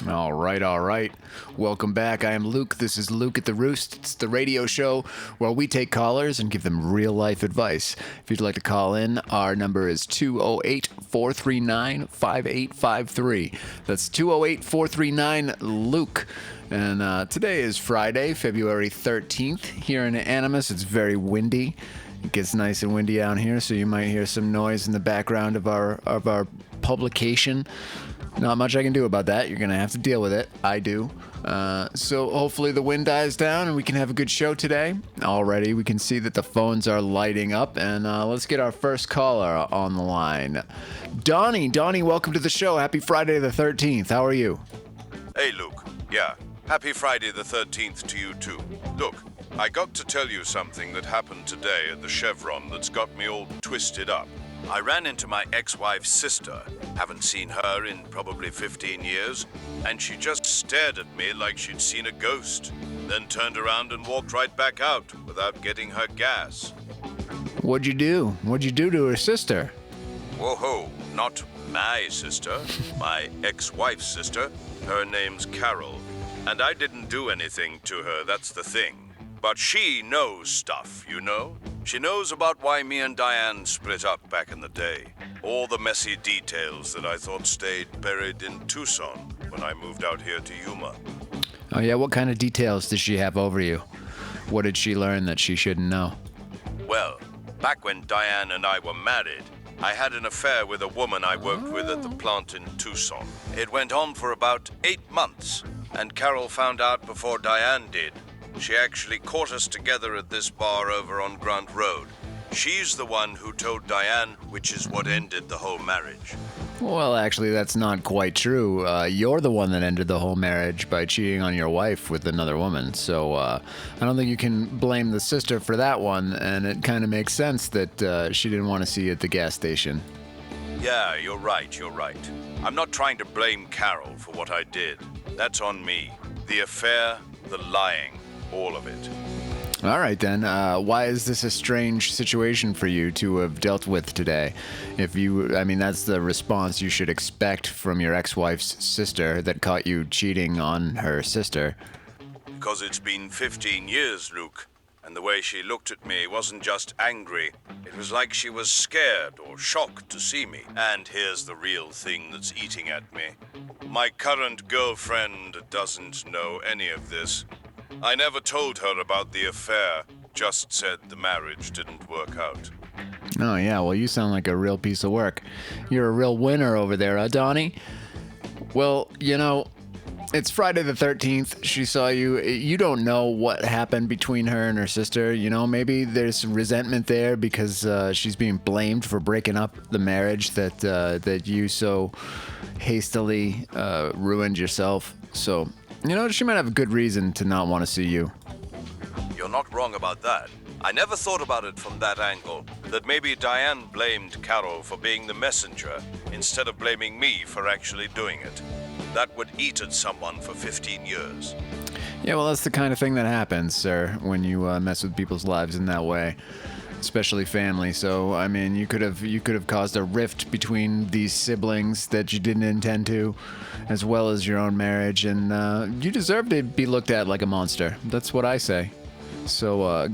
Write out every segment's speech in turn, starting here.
All right, all right. Welcome back. I am Luke. This is Luke at the Roost. It's the radio show where we take callers and give them real life advice. If you'd like to call in, our number is 208-439-5853. That's 208-439-LUKE. And today is Friday, February 13th. Here in Animas, it's very windy. It gets nice and windy out here, so you might hear some noise in the background of our publication. Not much I can do about that. You're going to have to deal with it. I do. So hopefully the wind dies down and we can have a good show today. Already, we can see that the phones are lighting up. And let's get our first caller on the line. Donnie. Donnie, welcome to the show. Happy Friday the 13th. How are you? Hey, Luke. Yeah, happy Friday the 13th to you too. Look, I got to tell you something that happened today at the Chevron that's got me all twisted up. I ran into my ex-wife's sister. Haven't seen her in probably 15 years, and she just stared at me like she'd seen a ghost, then turned around and walked right back out without getting her gas. What'd you do? What'd you do to her sister? Whoa-ho, not my sister, my ex-wife's sister. Her name's Carol, and I didn't do anything to her, that's the thing. But she knows stuff, you know? She knows about why me and Diane split up back in the day. All the messy details that I thought stayed buried in Tucson when I moved out here to Yuma. Oh, yeah? What kind of details does she have over you? What did she learn that she shouldn't know? Well, back when Diane and I were married, I had an affair with a woman I worked with at the plant in Tucson. It went on for about 8 months, and Carol found out before Diane did. She actually caught us together at this bar over on Grant Road. She's the one who told Diane, which is what ended the whole marriage. Well, actually, that's not quite true. You're the one that ended the whole marriage by cheating on your wife with another woman. So I don't think you can blame the sister for that one. And it kind of makes sense that she didn't want to see you at the gas station. Yeah, you're right. I'm not trying to blame Carol for what I did. That's on me. The affair, the lying. All of it. All right, then. Why is this a strange situation for you to have dealt with today? That's the response you should expect from your ex-wife's sister that caught you cheating on her sister. Because it's been 15 years, Luke, and the way she looked at me wasn't just angry. It was like she was scared or shocked to see me. And here's the real thing that's eating at me. My current girlfriend doesn't know any of this. I never told her about the affair, just said the marriage didn't work out. Oh, yeah, well, you sound like a real piece of work. You're a real winner over there, Donnie? Well, it's Friday the 13th. She saw you. You don't know what happened between her and her sister. Maybe there's resentment there because she's being blamed for breaking up the marriage that you so hastily ruined yourself. So... she might have a good reason to not want to see you. You're not wrong about that. I never thought about it from that angle, that maybe Diane blamed Carol for being the messenger instead of blaming me for actually doing it. That would eat at someone for 15 years. Yeah, well, that's the kind of thing that happens, sir, when you mess with people's lives in that way. Especially family. So, you could have caused a rift between these siblings that you didn't intend to, as well as your own marriage, and you deserve to be looked at like a monster. That's what I say. So,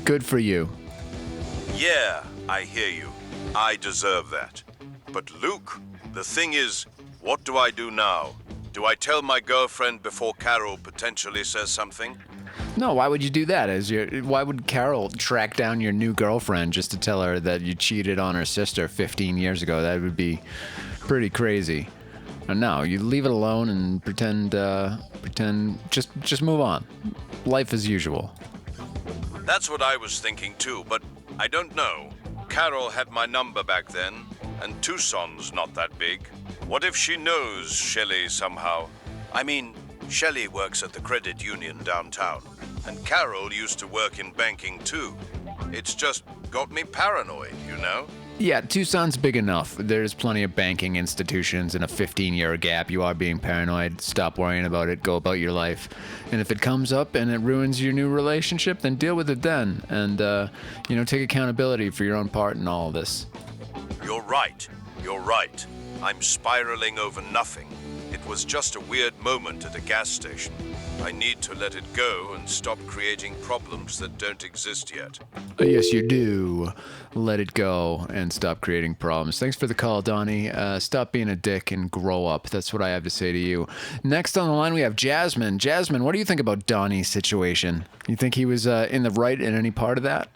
good for you. Yeah, I hear you. I deserve that. But Luke, the thing is, what do I do now? Do I tell my girlfriend before Carol potentially says something? No, why would you do that? Why would Carol track down your new girlfriend just to tell her that you cheated on her sister 15 years ago? That would be pretty crazy. No, you leave it alone and pretend, just move on. Life as usual. That's what I was thinking too, but I don't know. Carol had my number back then, and Tucson's not that big. What if she knows Shelley somehow? Shelley works at the credit union downtown, and Carol used to work in banking too. It's just got me paranoid, Yeah, Tucson's big enough. There's plenty of banking institutions in a 15-year gap. You are being paranoid. Stop worrying about it. Go about your life. And if it comes up and it ruins your new relationship, then deal with it then. And, take accountability for your own part in all of this. You're right. You're right. I'm spiraling over nothing. It was just a weird moment at a gas station. I need to let it go and stop creating problems that don't exist yet. Yes, you do. Let it go and stop creating problems. Thanks for the call, Donnie. Stop being a dick and grow up. That's what I have to say to you. Next on the line, we have Jasmine. Jasmine, what do you think about Donnie's situation? You think he was in the right in any part of that?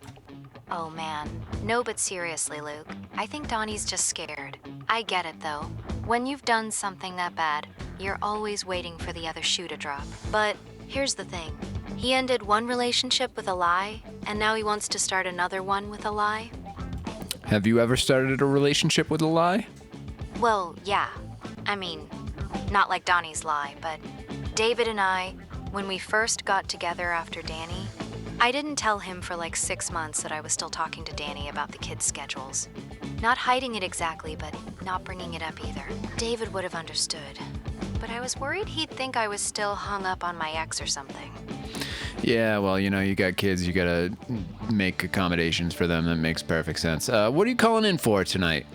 Oh man. No, but seriously, Luke. I think Donnie's just scared. I get it though. When you've done something that bad, you're always waiting for the other shoe to drop. But here's the thing. He ended one relationship with a lie, and now he wants to start another one with a lie. Have you ever started a relationship with a lie? Well, yeah. I mean, not like Donnie's lie, but David and I, when we first got together after Danny, I didn't tell him for like 6 months that I was still talking to Danny about the kids' schedules. Not hiding it exactly, but not bringing it up either. David would have understood. But I was worried he'd think I was still hung up on my ex or something. Yeah, well, you got kids. You got to make accommodations for them. That makes perfect sense. What are you calling in for tonight?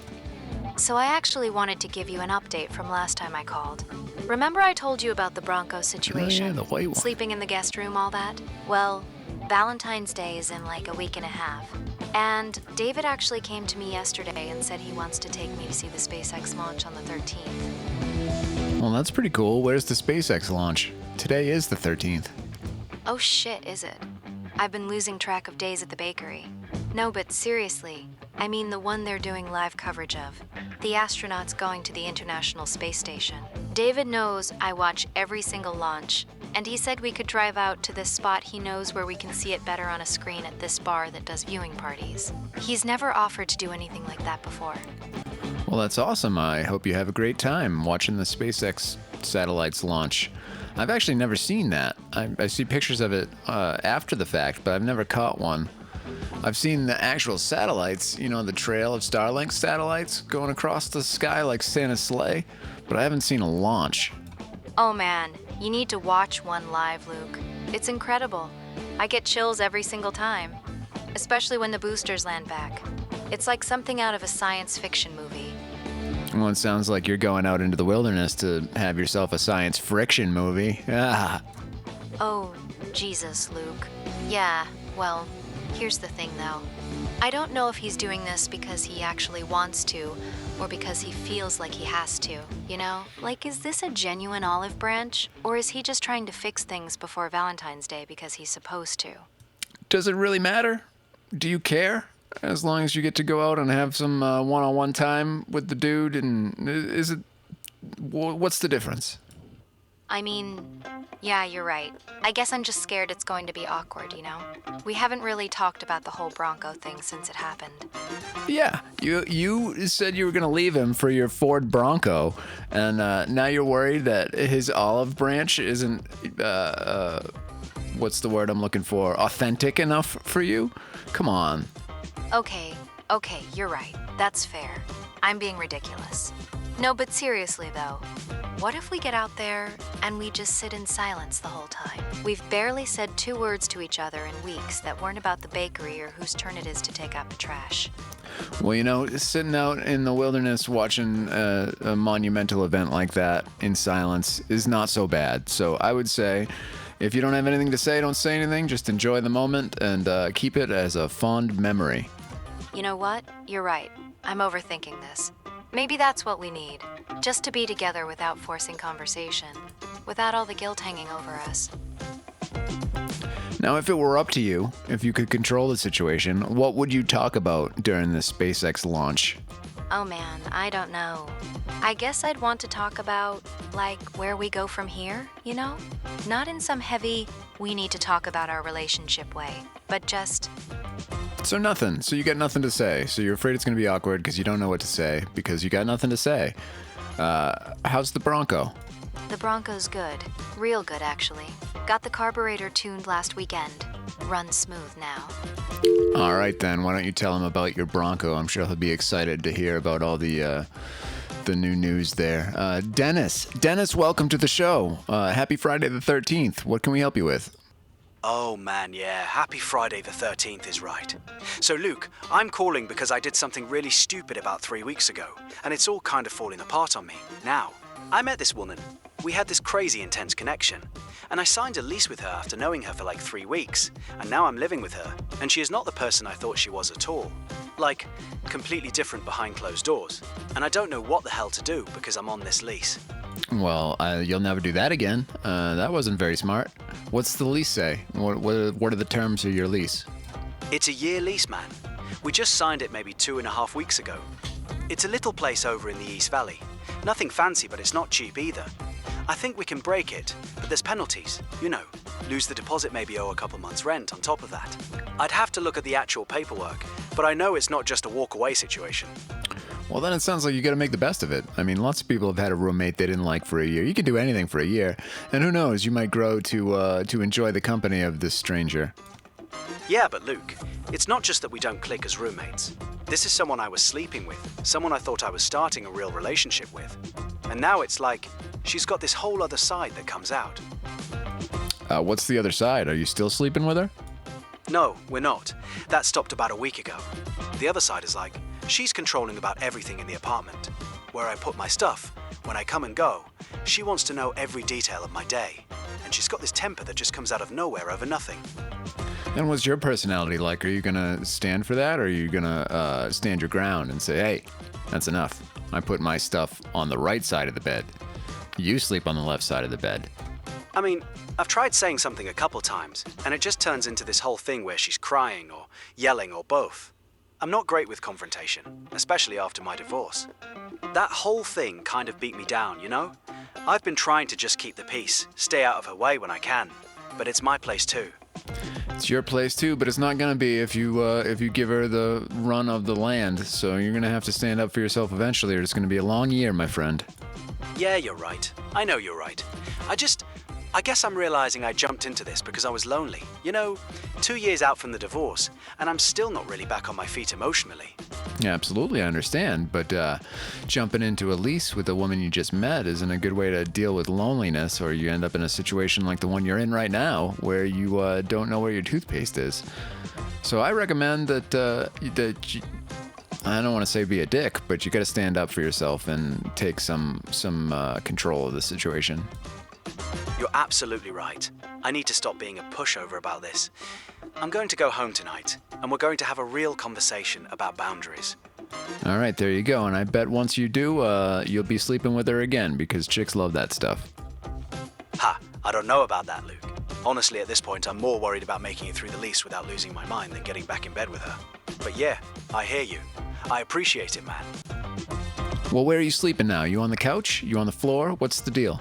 So I actually wanted to give you an update from last time I called. Remember I told you about the Bronco situation? Oh, yeah, the white one. Sleeping in the guest room, all that? Well, Valentine's Day is in like a week and a half. And David actually came to me yesterday and said he wants to take me to see the SpaceX launch on the 13th. Well, that's pretty cool. Where's the SpaceX launch? Today is the 13th. Oh shit, is it? I've been losing track of days at the bakery. No, but seriously, I mean the one they're doing live coverage of. The astronauts going to the International Space Station. David knows I watch every single launch, and he said we could drive out to this spot he knows where we can see it better on a screen at this bar that does viewing parties. He's never offered to do anything like that before. Well, that's awesome. I hope you have a great time watching the SpaceX satellites launch. I've actually never seen that. I see pictures of it after the fact, but I've never caught one. I've seen the actual satellites, the trail of Starlink satellites going across the sky like Santa's sleigh, but I haven't seen a launch. Oh man, you need to watch one live, Luke. It's incredible. I get chills every single time, especially when the boosters land back. It's like something out of a science fiction movie. Well, it sounds like you're going out into the wilderness to have yourself a science friction movie. Ah. Oh, Jesus, Luke. Yeah, well, here's the thing though. I don't know if he's doing this because he actually wants to, or because he feels like he has to, Like, is this a genuine olive branch, or is he just trying to fix things before Valentine's Day because he's supposed to? Does it really matter? Do you care? As long as you get to go out and have some one-on-one time with the dude, and what's the difference? I mean, yeah, you're right. I guess I'm just scared it's going to be awkward, We haven't really talked about the whole Bronco thing since it happened. Yeah, you said you were going to leave him for your Ford Bronco, and now you're worried that his olive branch isn't, what's the word I'm looking for, authentic enough for you? Come on. Okay, you're right. That's fair. I'm being ridiculous. No, but seriously though, what if we get out there and we just sit in silence the whole time? We've barely said 2 words to each other in weeks that weren't about the bakery or whose turn it is to take out the trash. Well, sitting out in the wilderness watching a monumental event like that in silence is not so bad. So I would say, if you don't have anything to say, don't say anything. Just enjoy the moment and keep it as a fond memory. You know what? You're right. I'm overthinking this. Maybe that's what we need. Just to be together without forcing conversation. Without all the guilt hanging over us. Now, if it were up to you, if you could control the situation, what would you talk about during the SpaceX launch? Oh man, I don't know. I guess I'd want to talk about, like, where we go from here, Not in some heavy, we need to talk about our relationship way, but just... So nothing. So you got nothing to say. So you're afraid it's going to be awkward because you don't know what to say because you got nothing to say. How's the Bronco? The Bronco's good. Real good, actually. Got the carburetor tuned last weekend. Runs smooth now. All right, then. Why don't you tell him about your Bronco? I'm sure he'll be excited to hear about all the new news there. Dennis, welcome to the show. Happy Friday the 13th. What can we help you with? Oh man, yeah, happy Friday the 13th is right. So Luke, I'm calling because I did something really stupid about 3 weeks ago, and it's all kind of falling apart on me. Now, I met this woman. We had this crazy intense connection, and I signed a lease with her after knowing her for like 3 weeks, and now I'm living with her, and she is not the person I thought she was at all. Like, completely different behind closed doors, and I don't know what the hell to do because I'm on this lease. Well, you'll never do that again. That wasn't very smart. What's the lease say? What are the terms of your lease? It's a year lease, man. We just signed it maybe 2.5 weeks ago. It's a little place over in the East Valley. Nothing fancy, but it's not cheap either. I think we can break it, but there's penalties. You know, lose the deposit, maybe owe a couple months' rent on top of that. I'd have to look at the actual paperwork, but I know it's not just a walk-away situation. Well, then it sounds like you got to make the best of it. I mean, lots of people have had a roommate they didn't like for a year. You can do anything for a year, and who knows, you might grow to enjoy the company of this stranger. Yeah, but Luke, it's not just that we don't click as roommates. This is someone I was sleeping with, someone I thought I was starting a real relationship with. And now it's like, she's got this whole other side that comes out. What's the other side? Are you still sleeping with her? No, we're not. That stopped about a week ago. The other side is like, she's controlling about everything in the apartment. Where I put my stuff, when I come and go, she wants to know every detail of my day. And she's got this temper that just comes out of nowhere over nothing. And what's your personality like? Are you going to stand for that, or are you going to stand your ground and say, hey, that's enough. I put my stuff on the right side of the bed. You sleep on the left side of the bed. I mean, I've tried saying something a couple times, and it just turns into this whole thing where she's crying or yelling or both. I'm not great with confrontation, especially after my divorce. That whole thing kind of beat me down, you know? I've been trying to just keep the peace, stay out of her way when I can, but it's my place too. It's your place too, but it's not gonna be if you give her the run of the land. So you're gonna have to stand up for yourself eventually, or it's gonna be a long year, my friend. Yeah, you're right. I know you're right. I guess I'm realizing I jumped into this because I was lonely. You know, 2 years out from the divorce, and I'm still not really back on my feet emotionally. Yeah, absolutely, I understand. But jumping into a lease with a woman you just met isn't a good way to deal with loneliness, or you end up in a situation like the one you're in right now, where you don't know where your toothpaste is. So I recommend that I don't want to say be a dick, but you got to stand up for yourself and take some control of the situation. You're absolutely right. I need to stop being a pushover about this. I'm going to go home tonight, and we're going to have a real conversation about boundaries. All right, there you go. And I bet once you do, you'll be sleeping with her again, because chicks love that stuff. Ha, I don't know about that, Luke. Honestly, at this point, I'm more worried about making it through the lease without losing my mind than getting back in bed with her. But yeah, I hear you. I appreciate it, man. Well, where are you sleeping now? You on the couch? You on the floor? What's the deal?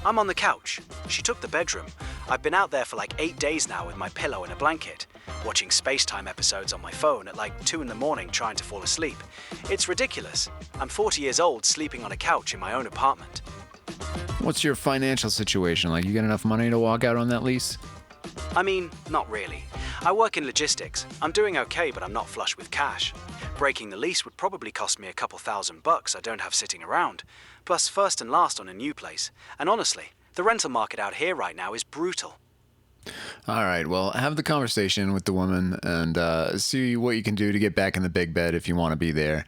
I'm on the couch. She took the bedroom. I've been out there for like 8 days now with my pillow and a blanket, watching Space-Time episodes on my phone at like 2 a.m. trying to fall asleep. It's ridiculous. I'm 40 years old sleeping on a couch in my own apartment. What's your financial situation? Like, you got enough money to walk out on that lease? I mean, not really. I work in logistics. I'm doing okay, but I'm not flush with cash. Breaking the lease would probably cost me a couple $1,000 I don't have sitting around. Plus first and last on a new place. And honestly, the rental market out here right now is brutal. All right, well, have the conversation with the woman and see what you can do to get back in the big bed if you want to be there.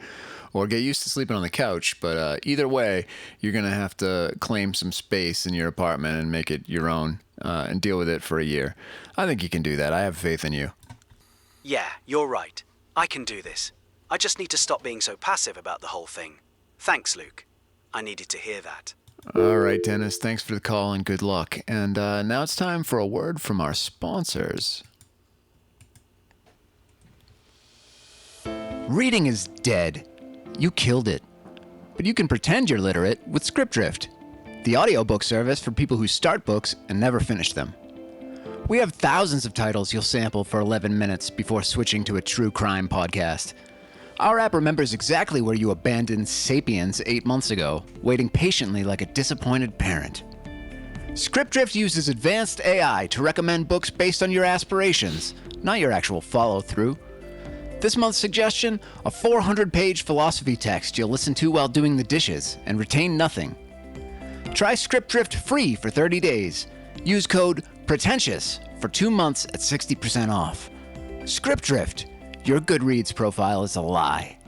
Or get used to sleeping on the couch, but either way, you're going to have to claim some space in your apartment and make it your own and deal with it for a year. I think you can do that. I have faith in you. Yeah, you're right. I can do this. I just need to stop being so passive about the whole thing. Thanks, Luke. I needed to hear that. All right, Dennis, thanks for the call and good luck. And now it's time for a word from our sponsors. Reading is dead. You killed it. But you can pretend you're literate with Scriptdrift, the audiobook service for people who start books and never finish them. We have thousands of titles you'll sample for 11 minutes before switching to a true crime podcast. Our app remembers exactly where you abandoned Sapiens 8 months ago, waiting patiently like a disappointed parent. Scriptdrift uses advanced AI to recommend books based on your aspirations, not your actual follow-through. This month's suggestion, a 400-page philosophy text you'll listen to while doing the dishes and retain nothing. Try Scriptdrift free for 30 days. Use code PRETENTIOUS for 2 months at 60% off. Script Drift. Your Goodreads profile is a lie.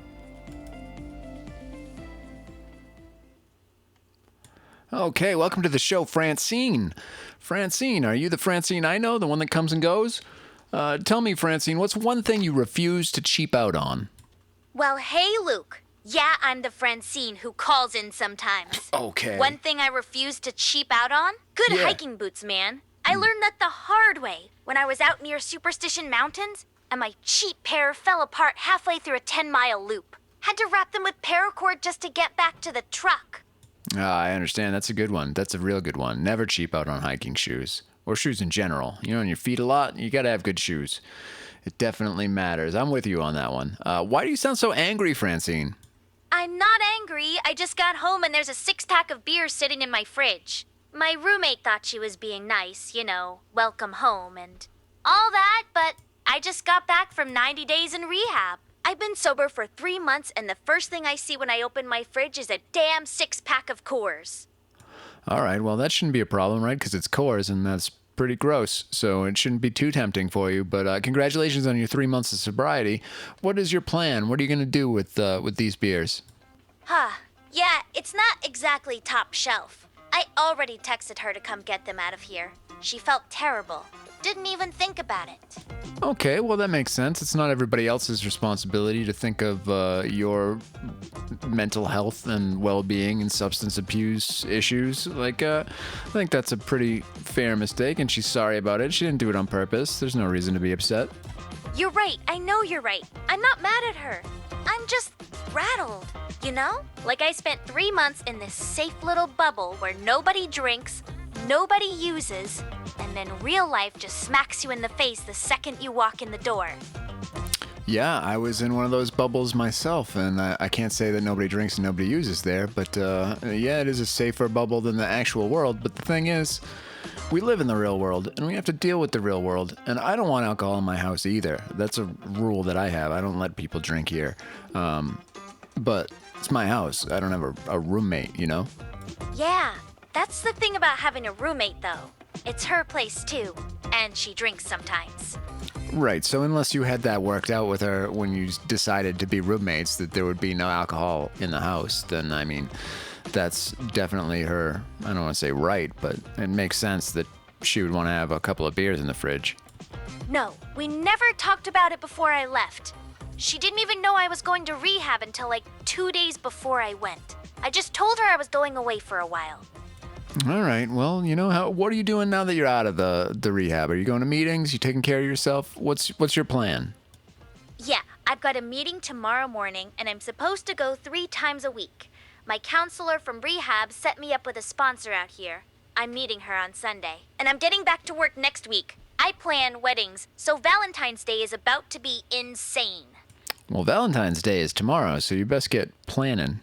Okay, welcome to the show, Francine. Francine, are you the Francine I know, the one that comes and goes? Tell me, Francine, what's one thing you refuse to cheap out on? Well, hey, Luke. Yeah, I'm the Francine who calls in sometimes. Okay. One thing I refuse to cheap out on? Good hiking boots, man. I learned that the hard way when I was out near Superstition Mountains, and my cheap pair fell apart halfway through a 10-mile loop. Had to wrap them with paracord just to get back to the truck. I understand. That's a good one. That's a real good one. Never cheap out on hiking shoes. Or shoes in general. You know, on your feet a lot, you gotta have good shoes. It definitely matters. I'm with you on that one. Why do you sound so angry, Francine? I'm not angry. I just got home and there's a 6-pack of beer sitting in my fridge. My roommate thought she was being nice, you know, welcome home and all that, but I just got back from 90 days in rehab. I've been sober for 3 months, and the first thing I see when I open my fridge is a damn 6-pack of Coors. All right, well, that shouldn't be a problem, right? Because it's Coors, and that's pretty gross, so it shouldn't be too tempting for you. But congratulations on your 3 months of sobriety. What is your plan? What are you going to do with these beers? Yeah, it's not exactly top shelf. I already texted her to come get them out of here. She felt terrible. Didn't even think about it. Okay, well, that makes sense. It's not everybody else's responsibility to think of your mental health and well-being and substance abuse issues. I think that's a pretty fair mistake, and she's sorry about it. She didn't do it on purpose. There's no reason to be upset. You're right. I know you're right. I'm not mad at her. I'm just rattled, you know? Like I spent 3 months in this safe little bubble where nobody drinks, nobody uses, and then real life just smacks you in the face the second you walk in the door. Yeah, I was in one of those bubbles myself, and I can't say that nobody drinks and nobody uses there, but yeah, it is a safer bubble than the actual world. But the thing is, we live in the real world, and we have to deal with the real world, and I don't want alcohol in my house either. That's a rule that I have. I don't let people drink here. But it's my house. I don't have a roommate, you know? Yeah, that's the thing about having a roommate, though. It's her place, too, and she drinks sometimes. Right, so unless you had that worked out with her when you decided to be roommates, that there would be no alcohol in the house, then, I mean, that's definitely her, I don't want to say right, but it makes sense that she would want to have a couple of beers in the fridge. No, we never talked about it before I left. She didn't even know I was going to rehab until like 2 days before I went. I just told her I was going away for a while. All right, well, you know, what are you doing now that you're out of the rehab? Are you going to meetings? You taking care of yourself? What's your plan? Yeah, I've got a meeting tomorrow morning, and I'm supposed to go 3 times a week. My counselor from rehab set me up with a sponsor out here. I'm meeting her on Sunday, and I'm getting back to work next week. I plan weddings, so Valentine's Day is about to be insane. Well, Valentine's Day is tomorrow, so you best get planning.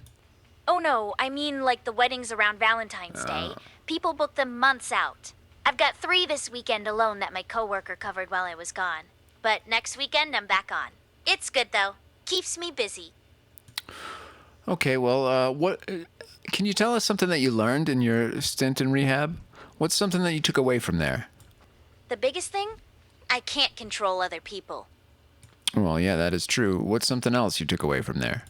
Oh no, I mean like the weddings around Valentine's Day. People book them months out. I've got 3 this weekend alone that my coworker covered while I was gone. But next weekend I'm back on. It's good though. Keeps me busy. Okay, well, can you tell us something that you learned in your stint in rehab? What's something that you took away from there? The biggest thing? I can't control other people. Well, yeah, that is true. What's something else you took away from there?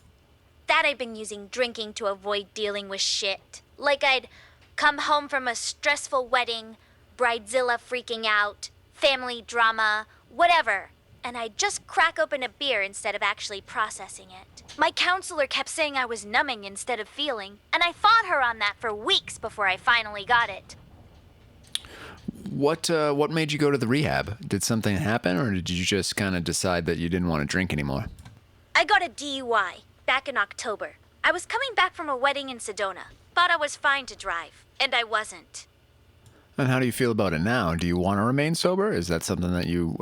That I've been using drinking to avoid dealing with shit. Like I'd come home from a stressful wedding, bridezilla freaking out, family drama, whatever, and I'd just crack open a beer instead of actually processing it. My counselor kept saying I was numbing instead of feeling, and I fought her on that for weeks before I finally got it. What made you go to the rehab? Did something happen, or did you just kind of decide that you didn't want to drink anymore? I got a DUI back in October. I was coming back from a wedding in Sedona. Thought I was fine to drive, and I wasn't. And how do you feel about it now? Do you want to remain sober? Is that something that you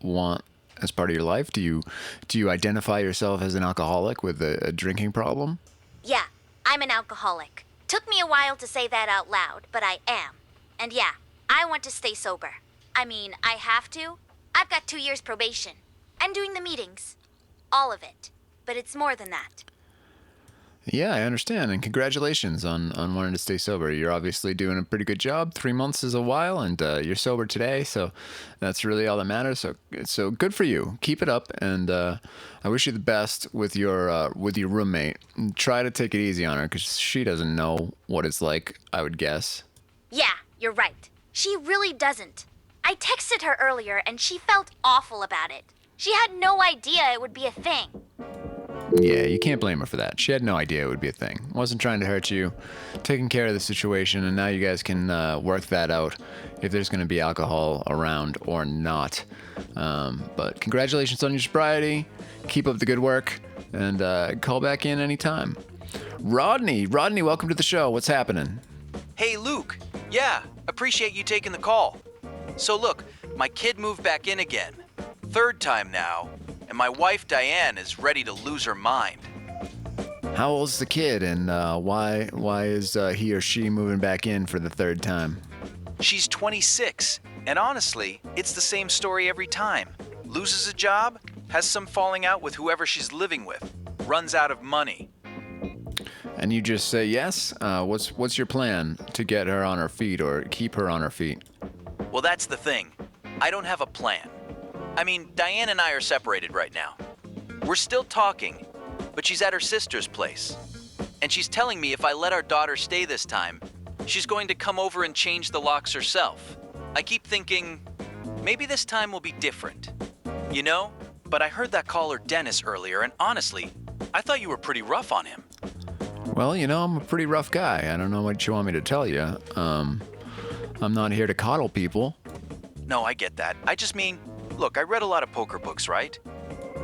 want as part of your life? Do you identify yourself as an alcoholic with a drinking problem? Yeah, I'm an alcoholic. Took me a while to say that out loud, but I am. And yeah, I want to stay sober. I mean, I have to. I've got 2 years probation. And doing the meetings. All of it. But it's more than that. Yeah, I understand, and congratulations on wanting to stay sober. You're obviously doing a pretty good job. 3 months is a while, and you're sober today, so that's really all that matters. So good for you. Keep it up, and I wish you the best with your roommate. And try to take it easy on her, because she doesn't know what it's like, I would guess. Yeah, you're right. She really doesn't. I texted her earlier and she felt awful about it. She had no idea it would be a thing. Yeah, you can't blame her for that. She had no idea it would be a thing. Wasn't trying to hurt you. Taking care of the situation, and now you guys can work that out if there's going to be alcohol around or not. But congratulations on your sobriety. Keep up the good work, and call back in anytime. Rodney, welcome to the show. What's happening? Hey, Luke. Yeah, appreciate you taking the call. So look, my kid moved back in again. Third time now, and my wife Diane is ready to lose her mind. How old's the kid, and why is he or she moving back in for the third time? She's 26, and honestly, it's the same story every time. Loses a job, has some falling out with whoever she's living with, runs out of money. And you just say yes? What's your plan to get her on her feet or keep her on her feet? Well, that's the thing. I don't have a plan. I mean, Diane and I are separated right now. We're still talking, but she's at her sister's place. And she's telling me if I let our daughter stay this time, she's going to come over and change the locks herself. I keep thinking, maybe this time will be different. You know? But I heard that caller Dennis earlier, and honestly, I thought you were pretty rough on him. Well, I'm a pretty rough guy. I don't know what you want me to tell you. I'm not here to coddle people. No, I get that. I just mean, look, I read a lot of poker books, right?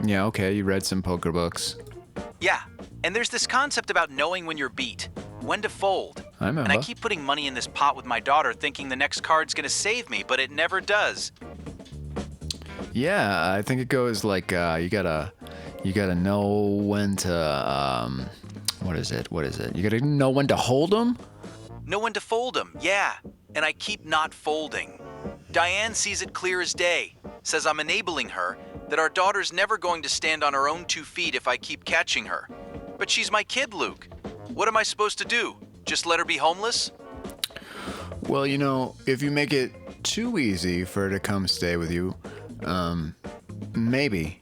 Yeah, okay, you read some poker books. Yeah, and there's this concept about knowing when you're beat, when to fold. I remember. And I keep putting money in this pot with my daughter thinking the next card's gonna save me, but it never does. Yeah, I think it goes like you gotta know when to what is it? You gotta know when to hold them. Know when to fold them, yeah. And I keep not folding. Diane sees it clear as day. Says I'm enabling her, that our daughter's never going to stand on her own 2 feet if I keep catching her. But she's my kid, Luke. What am I supposed to do? Just let her be homeless? Well, if you make it too easy for her to come stay with you, maybe,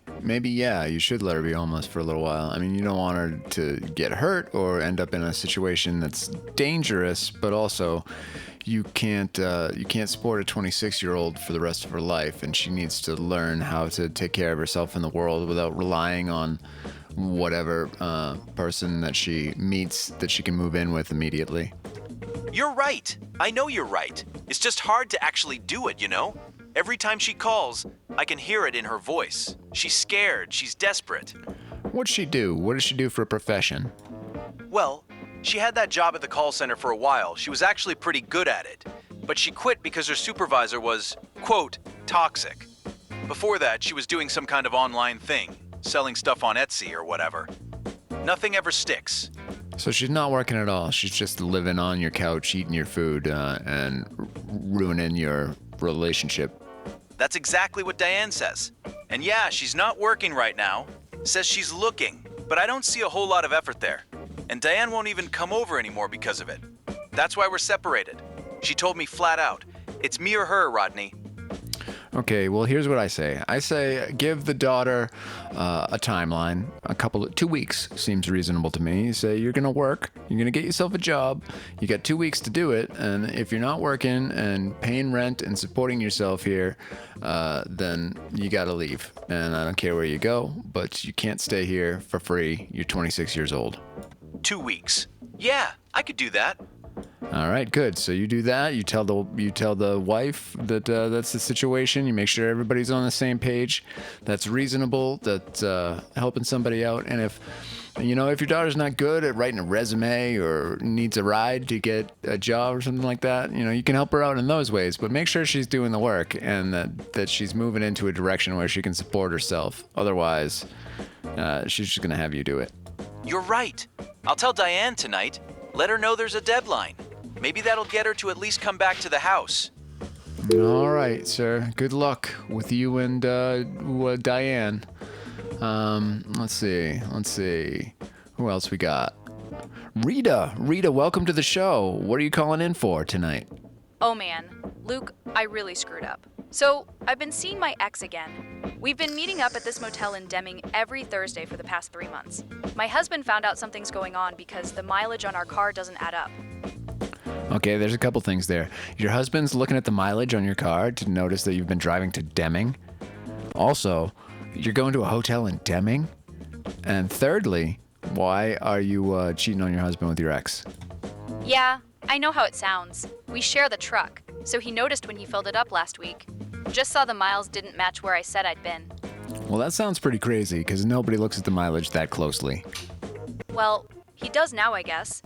yeah, you should let her be homeless for a little while. I mean, you don't want her to get hurt or end up in a situation that's dangerous, but also you can't support a 26-year-old for the rest of her life, and she needs to learn how to take care of herself in the world without relying on whatever person that she meets that she can move in with immediately. You're right. I know you're right. It's just hard to actually do it, Every time she calls, I can hear it in her voice. She's scared. She's desperate. What'd she do? What does she do for a profession? Well, she had that job at the call center for a while. She was actually pretty good at it. But she quit because her supervisor was, quote, toxic. Before that, she was doing some kind of online thing, selling stuff on Etsy or whatever. Nothing ever sticks. So she's not working at all. She's just living on your couch, eating your food, and ruining your relationship. That's exactly what Diane says. And yeah, she's not working right now. Says she's looking, but I don't see a whole lot of effort there. And Diane won't even come over anymore because of it. That's why we're separated. She told me flat out, it's me or her, Rodney. Okay, well, here's what I say. I say give the daughter a timeline. 2 weeks seems reasonable to me. You say you're going to work. You're going to get yourself a job. You got 2 weeks to do it. And if you're not working and paying rent and supporting yourself here, then you got to leave. And I don't care where you go, but you can't stay here for free. You're 26 years old. 2 weeks. Yeah, I could do that. All right, good. So you do that. You tell the wife that that's the situation. You make sure everybody's on the same page. That's reasonable. That's helping somebody out. And if your daughter's not good at writing a resume or needs a ride to get a job or something like that, you can help her out in those ways. But make sure she's doing the work and that she's moving into a direction where she can support herself. Otherwise, she's just gonna have you do it. You're right. I'll tell Diane tonight. Let her know there's a deadline. Maybe that'll get her to at least come back to the house. All right, sir. Good luck with you and Diane. Let's see. Who else we got? Rita, welcome to the show. What are you calling in for tonight? Oh man, Luke, I really screwed up. So, I've been seeing my ex again. We've been meeting up at this motel in Deming every Thursday for the past 3 months. My husband found out something's going on because the mileage on our car doesn't add up. Okay, there's a couple things there. Your husband's looking at the mileage on your car to notice that you've been driving to Deming. Also, you're going to a hotel in Deming. And thirdly, why are you cheating on your husband with your ex? Yeah, I know how it sounds. We share the truck, so he noticed when he filled it up last week. Just saw the miles didn't match where I said I'd been. Well, that sounds pretty crazy because nobody looks at the mileage that closely. Well, he does now, I guess.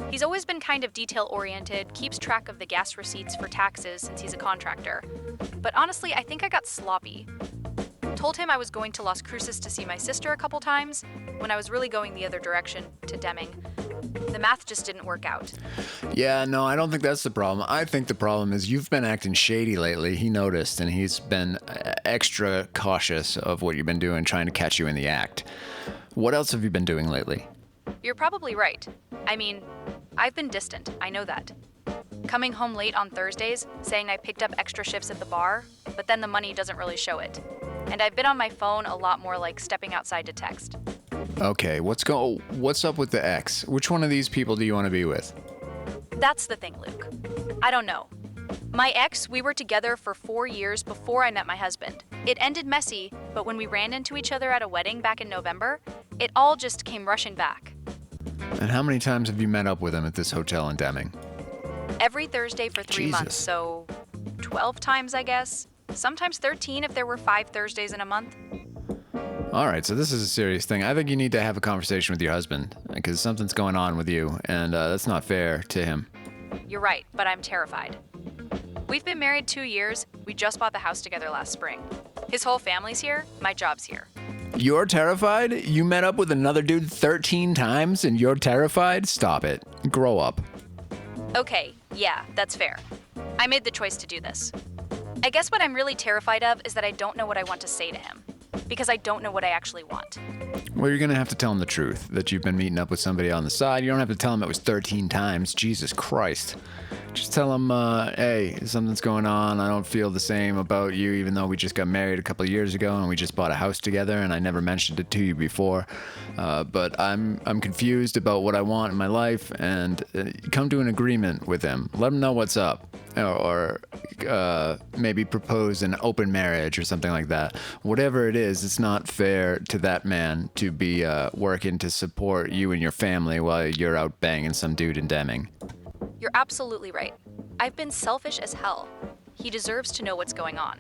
He's always been kind of detail-oriented, keeps track of the gas receipts for taxes since he's a contractor. But honestly, I think I got sloppy. Told him I was going to Las Cruces to see my sister a couple times, when I was really going the other direction, to Deming. The math just didn't work out. Yeah, no, I don't think that's the problem. I think the problem is you've been acting shady lately. He noticed, and he's been extra cautious of what you've been doing, trying to catch you in the act. What else have you been doing lately? You're probably right. I mean, I've been distant, I know that. Coming home late on Thursdays, saying I picked up extra shifts at the bar, but then the money doesn't really show it. And I've been on my phone a lot more, like stepping outside to text. Okay, what's up with the ex? Which one of these people do you want to be with? That's the thing, Luke. I don't know. My ex, we were together for 4 years before I met my husband. It ended messy, but when we ran into each other at a wedding back in November, it all just came rushing back. And how many times have you met up with him at this hotel in Deming? Every Thursday for 3 months, Jesus. so 12 times, I guess. Sometimes 13 if there were 5 Thursdays in a month. All right, so this is a serious thing. I think you need to have a conversation with your husband because something's going on with you, and that's not fair to him. You're right, but I'm terrified. We've been married 2 years. We just bought the house together last spring. His whole family's here. My job's here. You're terrified? You met up with another dude 13 times and you're terrified? Stop it. Grow up. Okay, yeah, that's fair. I made the choice to do this. I guess what I'm really terrified of is that I don't know what I want to say to him. Because I don't know what I actually want. Well, you're going to have to tell him the truth, that you've been meeting up with somebody on the side. You don't have to tell him it was 13 times. Jesus Christ. Just tell him, hey, something's going on. I don't feel the same about you, even though we just got married a couple of years ago and we just bought a house together and I never mentioned it to you before. But I'm confused about what I want in my life, and come to an agreement with him. Let him know what's up. Or maybe propose an open marriage or something like that. Whatever it is, it's not fair to that man to be working to support you and your family while you're out banging some dude in Deming. You're absolutely right. I've been selfish as hell. He deserves to know what's going on.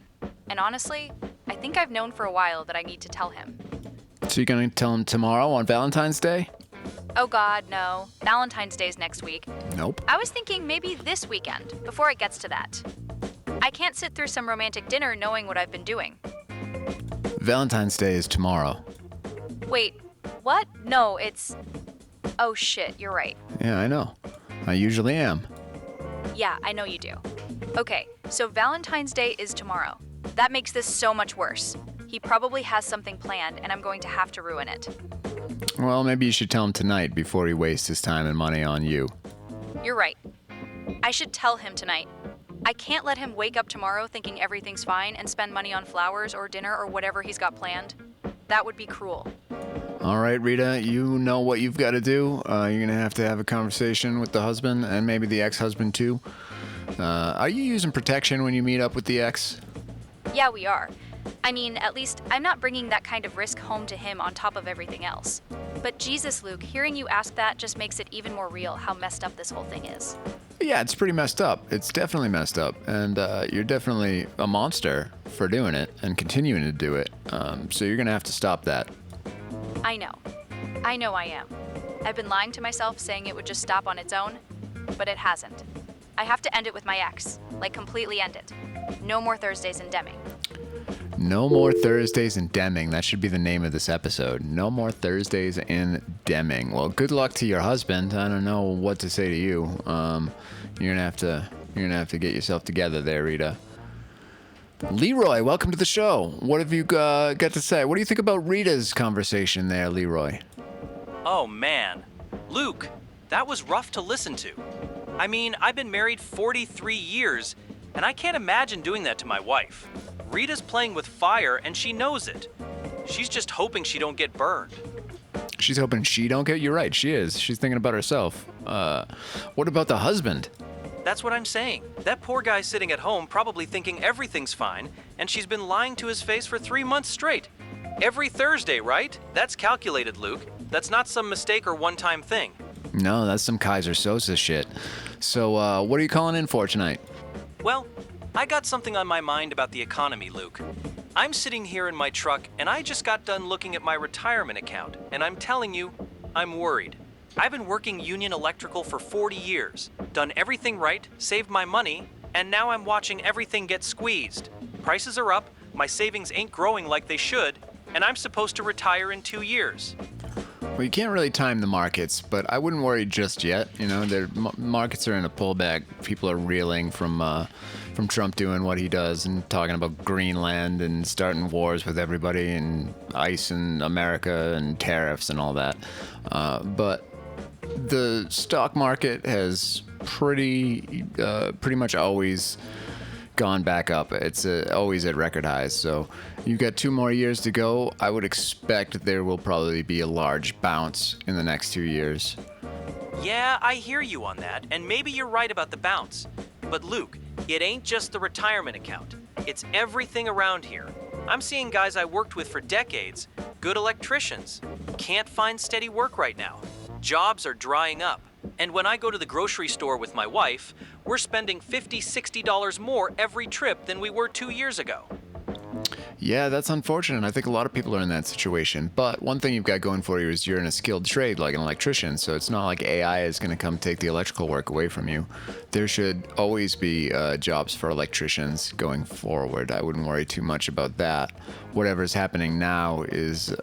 And honestly, I think I've known for a while that I need to tell him. So you're going to tell him tomorrow on Valentine's Day? Oh God, no. Valentine's Day's next week. Nope. I was thinking maybe this weekend, before it gets to that. I can't sit through some romantic dinner knowing what I've been doing. Valentine's Day is tomorrow. Wait, what? No, it's... Oh shit, you're right. Yeah, I know. I usually am. Yeah, I know you do. Okay, so Valentine's Day is tomorrow. That makes this so much worse. He probably has something planned, and I'm going to have to ruin it. Well, maybe you should tell him tonight before he wastes his time and money on you. You're right. I should tell him tonight. I can't let him wake up tomorrow thinking everything's fine and spend money on flowers or dinner or whatever he's got planned. That would be cruel. All right, Rita, you know what you've got to do. You're going to have a conversation with the husband and maybe the ex-husband too. Are you using protection when you meet up with the ex? Yeah, we are. I mean, at least I'm not bringing that kind of risk home to him on top of everything else. But Jesus, Luke, hearing you ask that just makes it even more real how messed up this whole thing is. Yeah, it's pretty messed up. It's definitely messed up. And you're definitely a monster for doing it and continuing to do it. So you're going to have to stop that. I know. I know I am. I've been lying to myself saying it would just stop on its own, but it hasn't. I have to end it with my ex. Like, completely end it. No more Thursdays in Deming. No more Thursdays in Deming. That should be the name of this episode. No more Thursdays in Deming. Well, good luck to your husband. I don't know what to say to you. You're gonna have to get yourself together there, Rita. Leroy, welcome to the show. What have you got to say? What do you think about Rita's conversation there, Leroy? Oh man. Luke, that was rough to listen to. I mean, I've been married 43 years, and I can't imagine doing that to my wife. Rita's playing with fire, and she knows it. She's just hoping she don't get burned. She's hoping she don't get. You're right, she is. She's thinking about herself. What about the husband? That's what I'm saying. That poor guy's sitting at home probably thinking everything's fine, and she's been lying to his face for 3 months straight. Every Thursday, right? That's calculated, Luke. That's not some mistake or one-time thing. No, that's some Kaiser Sosa shit. So, what are you calling in for tonight? Well, I got something on my mind about the economy, Luke. I'm sitting here in my truck, and I just got done looking at my retirement account, and I'm telling you, I'm worried. I've been working Union Electrical for 40 years, done everything right, saved my money, and now I'm watching everything get squeezed. Prices are up, my savings ain't growing like they should, and I'm supposed to retire in 2 years. Well, you can't really time the markets, but I wouldn't worry just yet. You know, the markets are in a pullback. People are reeling from Trump doing what he does and talking about Greenland and starting wars with everybody and ICE in America and tariffs and all that. But the stock market has pretty much always gone back up. It's always at record highs. So you've got 2 more years to go. I would expect there will probably be a large bounce in the next 2 years. Yeah, I hear you on that, and maybe you're right about the bounce. But Luke, it ain't just the retirement account. It's everything around here. I'm seeing guys I worked with for decades, good electricians, can't find steady work right now. Jobs are drying up. And when I go to the grocery store with my wife, we're spending $50, $60 more every trip than we were 2 years ago. Yeah, that's unfortunate. I think a lot of people are in that situation. But one thing you've got going for you is you're in a skilled trade like an electrician. So it's not like AI is going to come take the electrical work away from you. There should always be jobs for electricians going forward. I wouldn't worry too much about that. Whatever's happening now is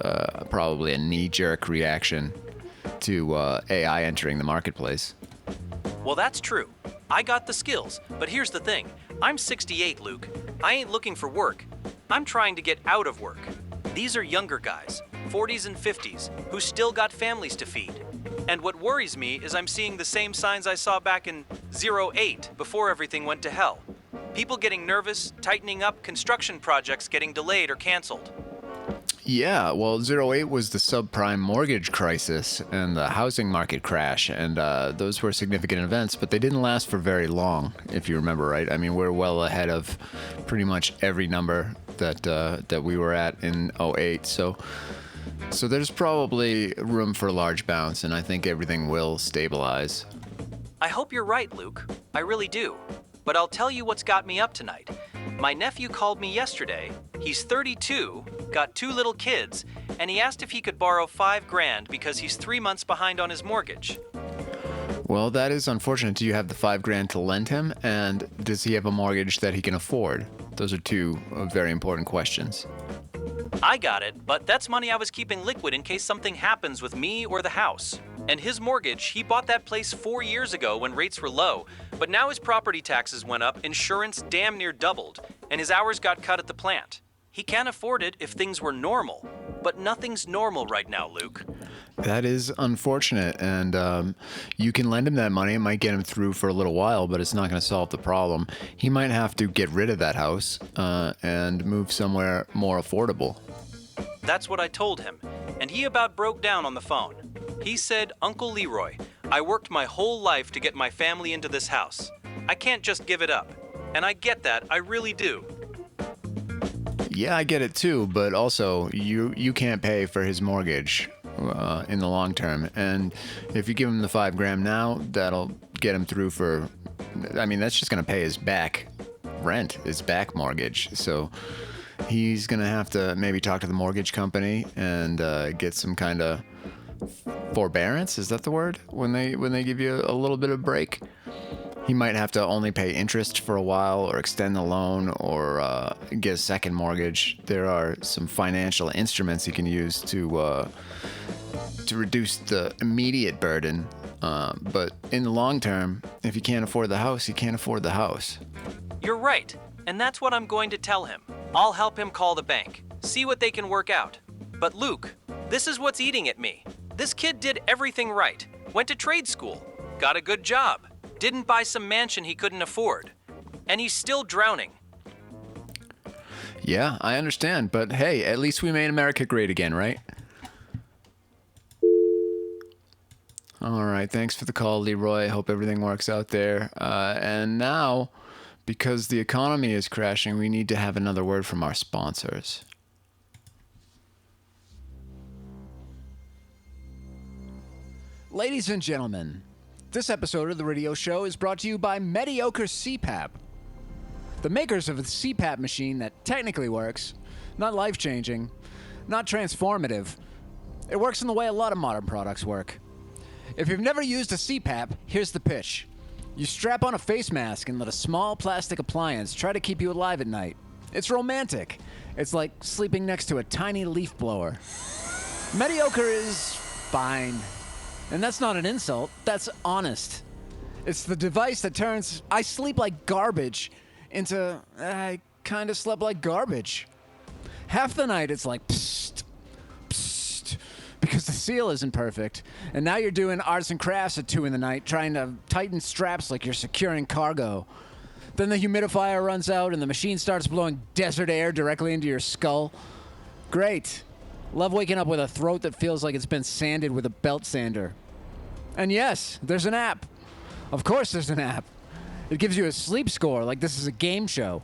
probably a knee-jerk reaction to AI entering the marketplace. Well, that's true. I got the skills, but here's the thing. I'm 68, Luke. I ain't looking for work. I'm trying to get out of work. These are younger guys, 40s and 50s, who still got families to feed. And what worries me is I'm seeing the same signs I saw back in 08, before everything went to hell. People getting nervous, tightening up, construction projects getting delayed or canceled. Yeah, well, 08 was the subprime mortgage crisis and the housing market crash, and those were significant events, but they didn't last for very long, if you remember right. I mean, we're well ahead of pretty much every number that we were at in 08, so there's probably room for a large bounce, and I think everything will stabilize. I hope you're right, Luke. I really do. But I'll tell you what's got me up tonight. My nephew called me yesterday. He's 32, got 2 little kids, and he asked if he could borrow $5,000 because he's 3 months behind on his mortgage. Well, that is unfortunate. Do you have the $5,000 to lend him? And does he have a mortgage that he can afford? Those are 2 very important questions. I got it, but that's money I was keeping liquid in case something happens with me or the house. And his mortgage, he bought that place 4 years ago when rates were low, but now his property taxes went up, insurance damn near doubled, and his hours got cut at the plant. He can't afford it if things were normal, but nothing's normal right now, Luke. That is unfortunate, and you can lend him that money. It might get him through for a little while, but it's not going to solve the problem. He might have to get rid of that house and move somewhere more affordable. That's what I told him, and he about broke down on the phone. He said, "Uncle Leroy, I worked my whole life to get my family into this house. I can't just give it up." And I get that, I really do. Yeah, I get it too, but also you can't pay for his mortgage in the long term. And if you give him the $5,000 now, that'll get him through for, I mean, that's just going to pay his back rent, his back mortgage. So he's going to have to maybe talk to the mortgage company and get some kind of forbearance. Is that the word? When they give you a little bit of break? He might have to only pay interest for a while or extend the loan or get a second mortgage. There are some financial instruments he can use to reduce the immediate burden. But in the long term, if you can't afford the house, you can't afford the house. You're right, and that's what I'm going to tell him. I'll help him call the bank, see what they can work out. But Luke, this is what's eating at me. This kid did everything right. Went to trade school. Got a good job. Didn't buy some mansion he couldn't afford. And he's still drowning. Yeah, I understand, but hey, at least we made America great again, right? All right, thanks for the call, Leroy. Hope everything works out there. And now, because the economy is crashing, we need to have another word from our sponsors. Ladies and gentlemen, this episode of the radio show is brought to you by Mediocre CPAP. The makers of the CPAP machine that technically works, not life-changing, not transformative. It works in the way a lot of modern products work. If you've never used a CPAP, here's the pitch. You strap on a face mask and let a small plastic appliance try to keep you alive at night. It's romantic. It's like sleeping next to a tiny leaf blower. Mediocre is fine. And that's not an insult, that's honest. It's the device that turns I sleep like garbage into I kind of slept like garbage. Half the night it's like psst, psst, because the seal isn't perfect. And now you're doing arts and crafts at 2 a.m, trying to tighten straps like you're securing cargo. Then the humidifier runs out and the machine starts blowing desert air directly into your skull. Great. Love waking up with a throat that feels like it's been sanded with a belt sander. And yes, there's an app. Of course there's an app. It gives you a sleep score like this is a game show.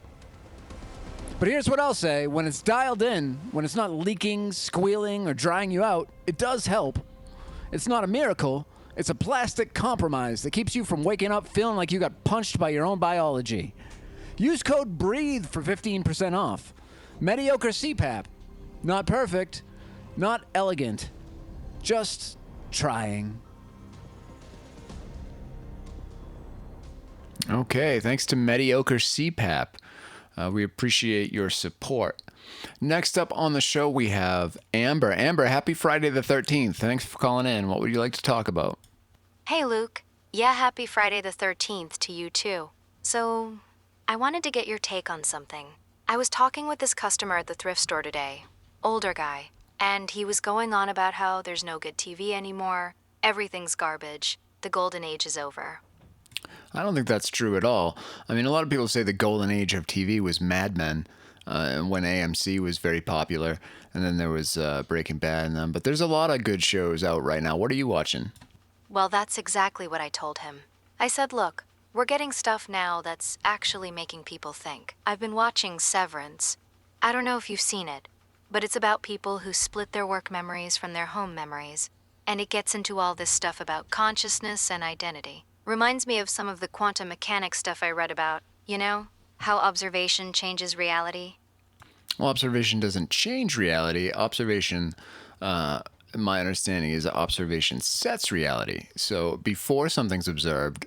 But here's what I'll say. When it's dialed in, when it's not leaking, squealing, or drying you out, it does help. It's not a miracle. It's a plastic compromise that keeps you from waking up feeling like you got punched by your own biology. Use code BREATHE for 15% off. Mediocre CPAP. Not perfect. Not elegant. Just trying. Okay, thanks to Mediocre CPAP. We appreciate your support. Next up on the show, we have Amber. Amber, happy Friday the 13th. Thanks for calling in. What would you like to talk about? Hey, Luke. Yeah, happy Friday the 13th to you, too. So, I wanted to get your take on something. I was talking with this customer at the thrift store today. Older guy. And he was going on about how there's no good TV anymore. Everything's garbage. The golden age is over. I don't think that's true at all. I mean, a lot of people say the golden age of TV was Mad Men, when AMC was very popular, and then there was Breaking Bad and them. But there's a lot of good shows out right now. What are you watching? Well, that's exactly what I told him. I said, look, we're getting stuff now that's actually making people think. I've been watching Severance. I don't know if you've seen it, but it's about people who split their work memories from their home memories, and it gets into all this stuff about consciousness and identity. Reminds me of some of the quantum mechanics stuff I read about. You know, how observation changes reality? Well, observation doesn't change reality. Observation, my understanding is observation sets reality. So before something's observed,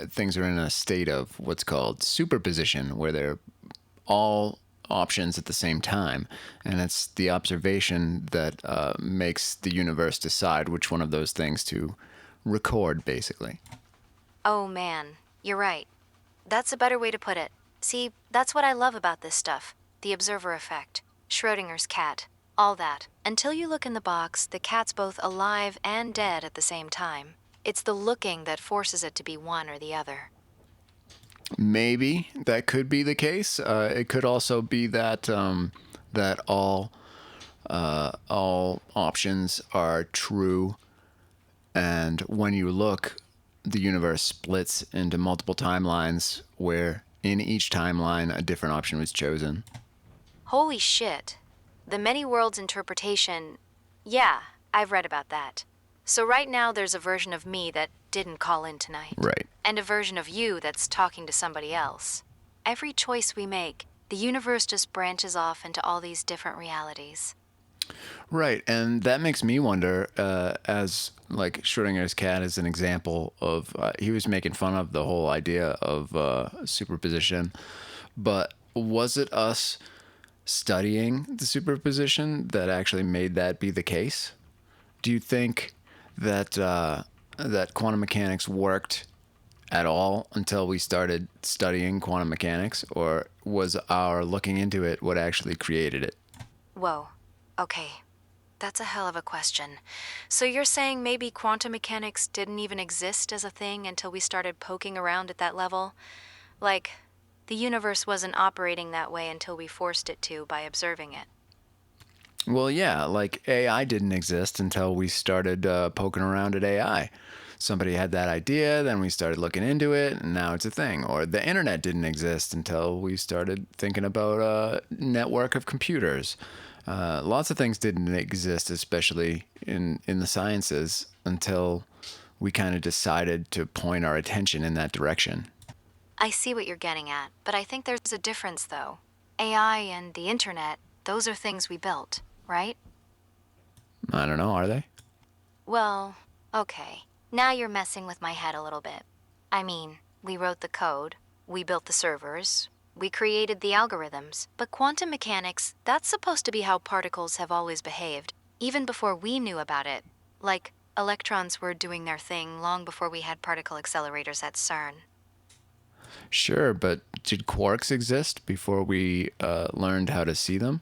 things are in a state of what's called superposition, where they're all options at the same time. And it's the observation that makes the universe decide which one of those things to record, basically. Oh man, you're right. That's a better way to put it. See, that's what I love about this stuff. The observer effect. Schrodinger's cat. All that. Until you look in the box, the cat's both alive and dead at the same time. It's the looking that forces it to be one or the other. Maybe that could be the case. It could also be that that all options are true, and when you look, the universe splits into multiple timelines where in each timeline a different option was chosen. Holy shit. The many worlds interpretation, yeah, I've read about that. So right now there's a version of me that didn't call in tonight. Right. And a version of you that's talking to somebody else. Every choice we make, the universe just branches off into all these different realities. Right, and that makes me wonder, as like Schrodinger's cat is an example of, he was making fun of the whole idea of superposition, but was it us studying the superposition that actually made that be the case? Do you think that that quantum mechanics worked at all until we started studying quantum mechanics, or was our looking into it what actually created it? Whoa. Okay. That's a hell of a question. So you're saying maybe quantum mechanics didn't even exist as a thing until we started poking around at that level? Like, the universe wasn't operating that way until we forced it to by observing it. Well, yeah, like AI didn't exist until we started poking around at AI. Somebody had that idea, then we started looking into it, and now it's a thing. Or the internet didn't exist until we started thinking about a network of computers. Lots of things didn't exist, especially in the sciences, until we kind of decided to point our attention in that direction. I see what you're getting at, but I think there's a difference, though. AI and the internet, those are things we built, right? I don't know, are they? Well, okay. Now you're messing with my head a little bit. I mean, we wrote the code, we built the servers, we created the algorithms, but quantum mechanics, that's supposed to be how particles have always behaved, even before we knew about it. Like, electrons were doing their thing long before we had particle accelerators at CERN. Sure, but did quarks exist before we learned how to see them?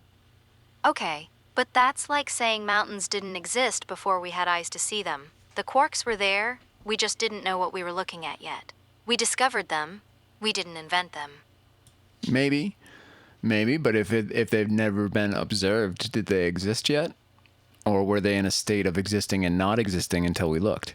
Okay, but that's like saying mountains didn't exist before we had eyes to see them. The quarks were there, we just didn't know what we were looking at yet. We discovered them, we didn't invent them. Maybe, but if they've never been observed, did they exist yet? Or were they in a state of existing and not existing until we looked?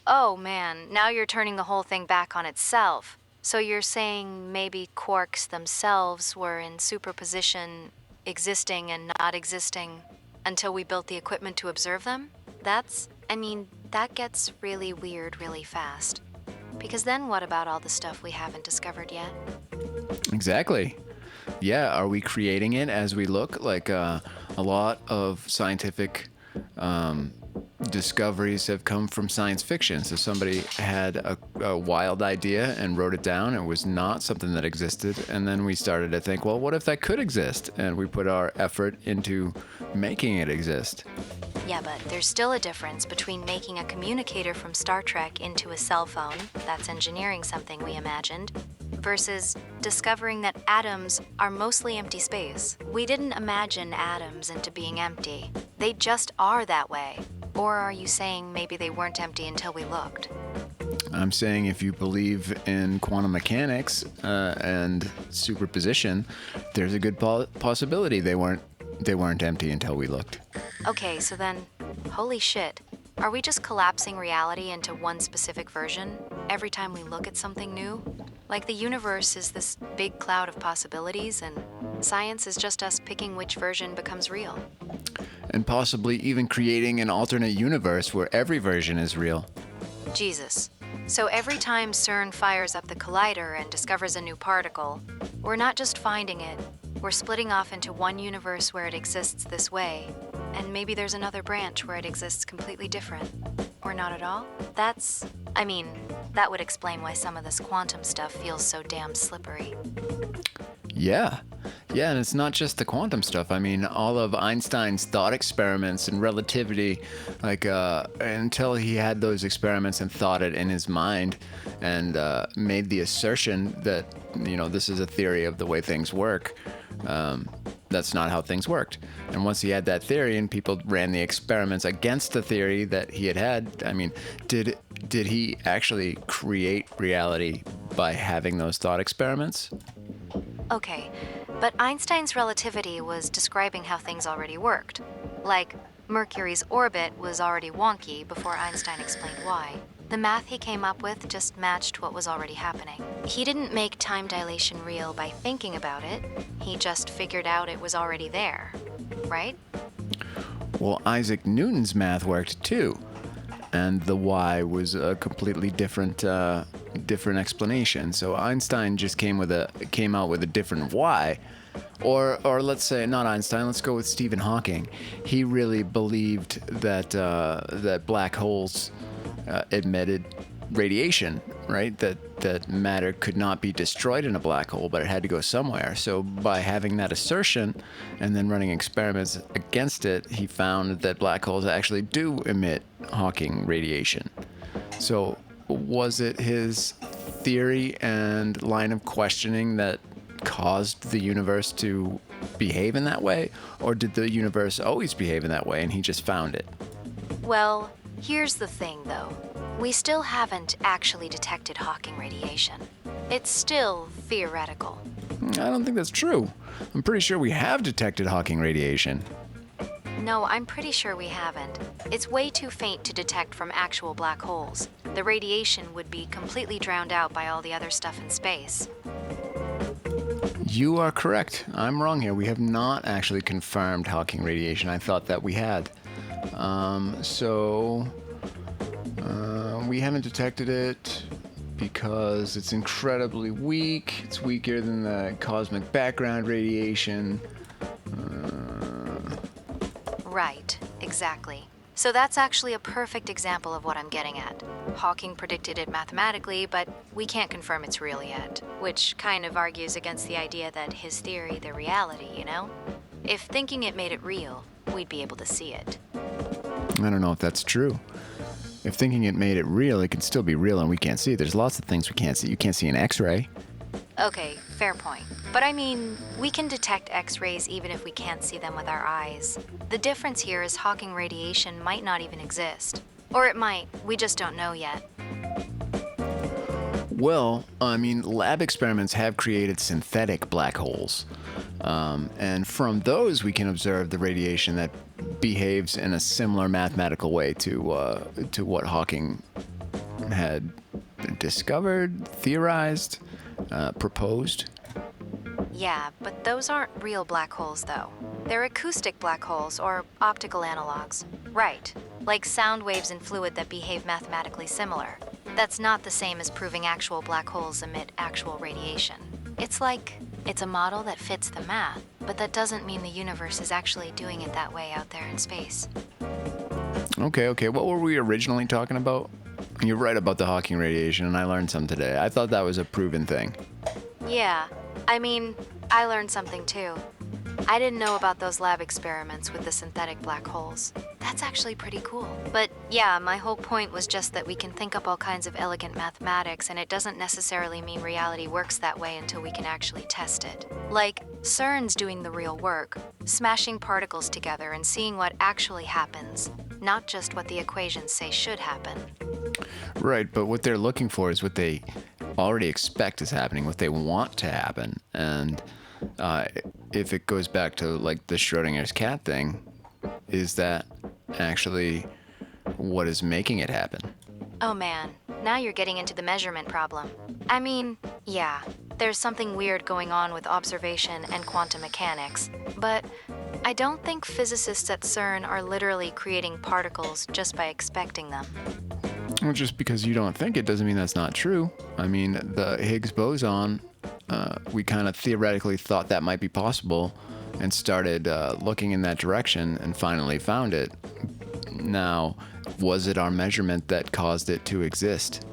Oh man, now you're turning the whole thing back on itself. So you're saying maybe quarks themselves were in superposition, existing and not existing, until we built the equipment to observe them? That gets really weird really fast. Because then what about all the stuff we haven't discovered yet? Exactly. Yeah, are we creating it as we look? Like a lot of scientific discoveries have come from science fiction. So somebody had a wild idea and wrote it down. It was not something that existed. And then we started to think, well, what if that could exist? And we put our effort into making it exist. Yeah, but there's still a difference between making a communicator from Star Trek into a cell phone, that's engineering something we imagined, versus discovering that atoms are mostly empty space. We didn't imagine atoms into being empty. They just are that way. Or are you saying maybe they weren't empty until we looked? I'm saying if you believe in quantum mechanics and superposition, there's a good possibility they weren't empty until we looked. Okay, so then, holy shit. Are we just collapsing reality into one specific version every time we look at something new? Like the universe is this big cloud of possibilities, and science is just us picking which version becomes real. And possibly even creating an alternate universe where every version is real. Jesus. So every time CERN fires up the collider and discovers a new particle, we're not just finding it, we're splitting off into one universe where it exists this way, and maybe there's another branch where it exists completely different. Or not at all? That would explain why some of this quantum stuff feels so damn slippery. Yeah, and it's not just the quantum stuff. I mean, all of Einstein's thought experiments and relativity, until he had those experiments and thought it in his mind and made the assertion that, this is a theory of the way things work, that's not how things worked. And once he had that theory and people ran the experiments against the theory that he had, did he actually create reality by having those thought experiments? Okay, but Einstein's relativity was describing how things already worked. Like, Mercury's orbit was already wonky before Einstein explained why. The math he came up with just matched what was already happening. He didn't make time dilation real by thinking about it. He just figured out it was already there, right? Well, Isaac Newton's math worked too. And the why was a completely different explanation. So Einstein just came out with a different why. Or let's say not Einstein. Let's go with Stephen Hawking. He really believed that black holes emitted radiation, right? That matter could not be destroyed in a black hole, but it had to go somewhere. So by having that assertion and then running experiments against it, he found that black holes actually do emit Hawking radiation. So was it his theory and line of questioning that caused the universe to behave in that way? Or did the universe always behave in that way and he just found it? Well, here's the thing, though. We still haven't actually detected Hawking radiation. It's still theoretical. I don't think that's true. I'm pretty sure we have detected Hawking radiation. No, I'm pretty sure we haven't. It's way too faint to detect from actual black holes. The radiation would be completely drowned out by all the other stuff in space. You are correct. I'm wrong here. We have not actually confirmed Hawking radiation. I thought that we had. We haven't detected it because it's incredibly weak. It's weaker than the cosmic background radiation. Right, exactly. So that's actually a perfect example of what I'm getting at. Hawking predicted it mathematically, but we can't confirm it's real yet, which kind of argues against the idea that his theory, the reality, you know? If thinking it made it real, we'd be able to see it. I don't know if that's true. If thinking it made it real, it could still be real and we can't see it. There's lots of things we can't see. You can't see an X-ray. Okay, fair point. But I mean, we can detect X-rays even if we can't see them with our eyes. The difference here is Hawking radiation might not even exist. Or it might, we just don't know yet. Well, I mean, lab experiments have created synthetic black holes. And from those, we can observe the radiation that behaves in a similar mathematical way to what Hawking had discovered, theorized, proposed. Yeah, but those aren't real black holes, though. They're acoustic black holes, or optical analogs. Right, like sound waves in fluid that behave mathematically similar. That's not the same as proving actual black holes emit actual radiation. It's a model that fits the math, but that doesn't mean the universe is actually doing it that way out there in space. Okay, what were we originally talking about? You're right about the Hawking radiation, and I learned some today. I thought that was a proven thing. Yeah, I mean, I learned something too. I didn't know about those lab experiments with the synthetic black holes. That's actually pretty cool. But yeah, my whole point was just that we can think up all kinds of elegant mathematics, and it doesn't necessarily mean reality works that way until we can actually test it. Like, CERN's doing the real work, smashing particles together and seeing what actually happens, not just what the equations say should happen. Right, but what they're looking for is what they already expect is happening, what they want to happen. And if it goes back to like the Schrodinger's cat thing, is that actually what is making it happen? Oh man, now you're getting into the measurement problem. I mean, yeah, there's something weird going on with observation and quantum mechanics, but I don't think physicists at CERN are literally creating particles just by expecting them. Well, just because you don't think it doesn't mean that's not true. I mean, the Higgs boson, we kind of theoretically thought that might be possible and started looking in that direction and finally found it. Now, was it our measurement that caused it to exist?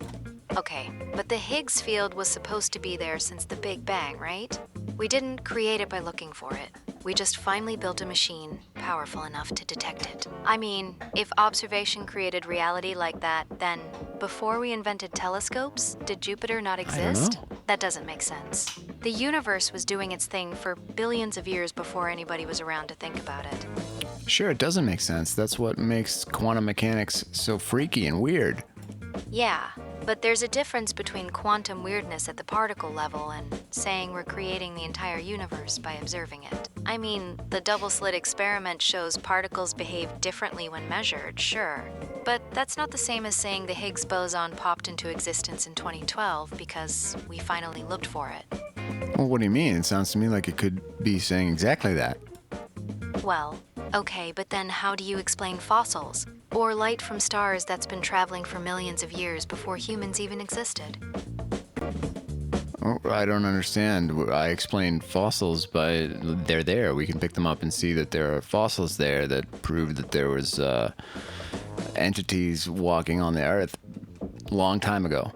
Okay, but the Higgs field was supposed to be there since the Big Bang, right? We didn't create it by looking for it. We just finally built a machine powerful enough to detect it. I mean, if observation created reality like that, then before we invented telescopes, did Jupiter not exist? I don't know. That doesn't make sense. The universe was doing its thing for billions of years before anybody was around to think about it. Sure, it doesn't make sense. That's what makes quantum mechanics so freaky and weird. Yeah, but there's a difference between quantum weirdness at the particle level and saying we're creating the entire universe by observing it. I mean, the double-slit experiment shows particles behave differently when measured, sure. But that's not the same as saying the Higgs boson popped into existence in 2012 because we finally looked for it. Well, what do you mean? It sounds to me like it could be saying exactly that. Well, okay, but then how do you explain fossils? Or light from stars that's been traveling for millions of years before humans even existed? Oh, I don't understand. I explained fossils by they're there. We can pick them up and see that there are fossils there that prove that there was entities walking on the earth a long time ago.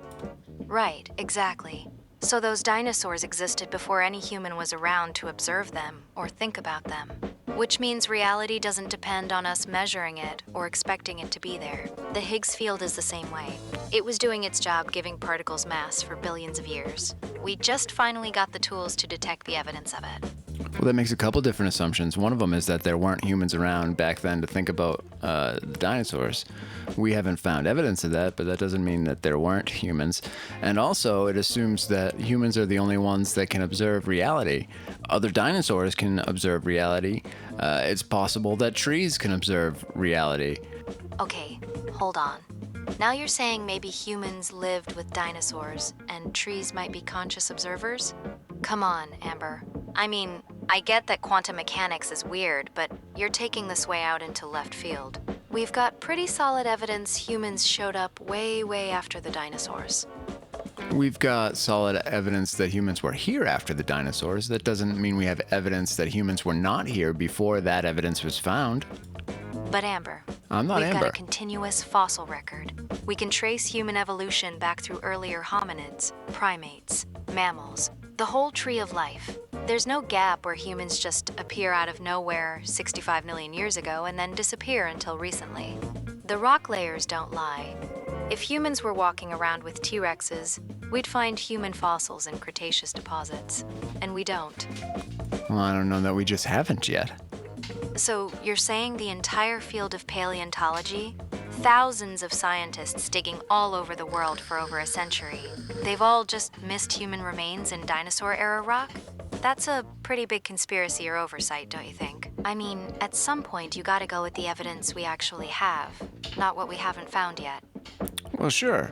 Right, exactly. So those dinosaurs existed before any human was around to observe them or think about them. Which means reality doesn't depend on us measuring it or expecting it to be there. The Higgs field is the same way. It was doing its job giving particles mass for billions of years. We just finally got the tools to detect the evidence of it. Well, that makes a couple different assumptions. One of them is that there weren't humans around back then to think about the dinosaurs. We haven't found evidence of that, but that doesn't mean that there weren't humans. And also, it assumes that humans are the only ones that can observe reality. Other dinosaurs can observe reality. It's possible that trees can observe reality. Okay, hold on. Now you're saying maybe humans lived with dinosaurs and trees might be conscious observers? Come on, Amber. I mean, I get that quantum mechanics is weird, but you're taking this way out into left field. We've got pretty solid evidence humans showed up way, way after the dinosaurs. We've got solid evidence that humans were here after the dinosaurs. That doesn't mean we have evidence that humans were not here before that evidence was found. But Amber, I'm not we've Amber. got a continuous fossil record. We can trace human evolution back through earlier hominids, primates, mammals, the whole tree of life. There's no gap where humans just appear out of nowhere 65 million years ago and then disappear until recently. The rock layers don't lie. If humans were walking around with T-Rexes, we'd find human fossils in Cretaceous deposits. And we don't. Well, I don't know that we just haven't yet. So you're saying the entire field of paleontology? Thousands of scientists digging all over the world for over a century. They've all just missed human remains in dinosaur-era rock? That's a pretty big conspiracy or oversight, don't you think? I mean, at some point you gotta go with the evidence we actually have, not what we haven't found yet. Well, sure,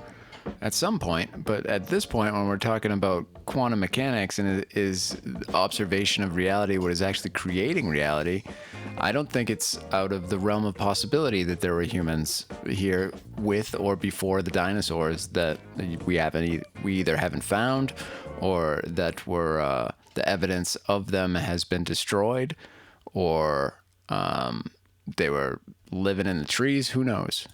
at some point, but at this point, when we're talking about quantum mechanics and it is observation of reality, what is actually creating reality, I don't think it's out of the realm of possibility that there were humans here with or before the dinosaurs that we either haven't found or that were the evidence of them has been destroyed, or they were living in the trees. Who knows?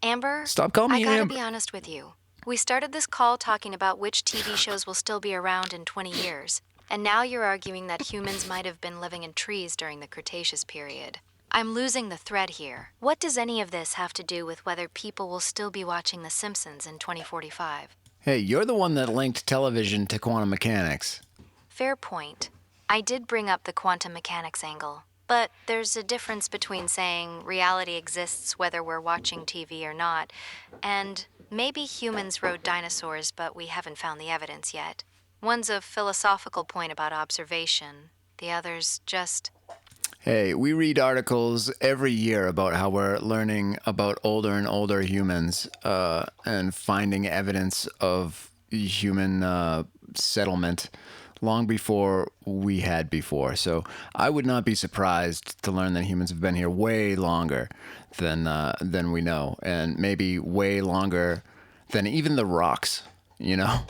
Amber, Stop calling me I gotta Amber. be honest with you. We started this call talking about which TV shows will still be around in 20 years, and now you're arguing that humans might have been living in trees during the Cretaceous period. I'm losing the thread here. What does any of this have to do with whether people will still be watching The Simpsons in 2045? Hey, you're the one that linked television to quantum mechanics. Fair point. I did bring up the quantum mechanics angle. But there's a difference between saying reality exists whether we're watching TV or not, and maybe humans rode dinosaurs, but we haven't found the evidence yet. One's a philosophical point about observation. The other's just... Hey, we read articles every year about how we're learning about older and older humans and finding evidence of human settlement long before we had before. So I would not be surprised to learn that humans have been here way longer than we know, and maybe way longer than even the rocks, you know?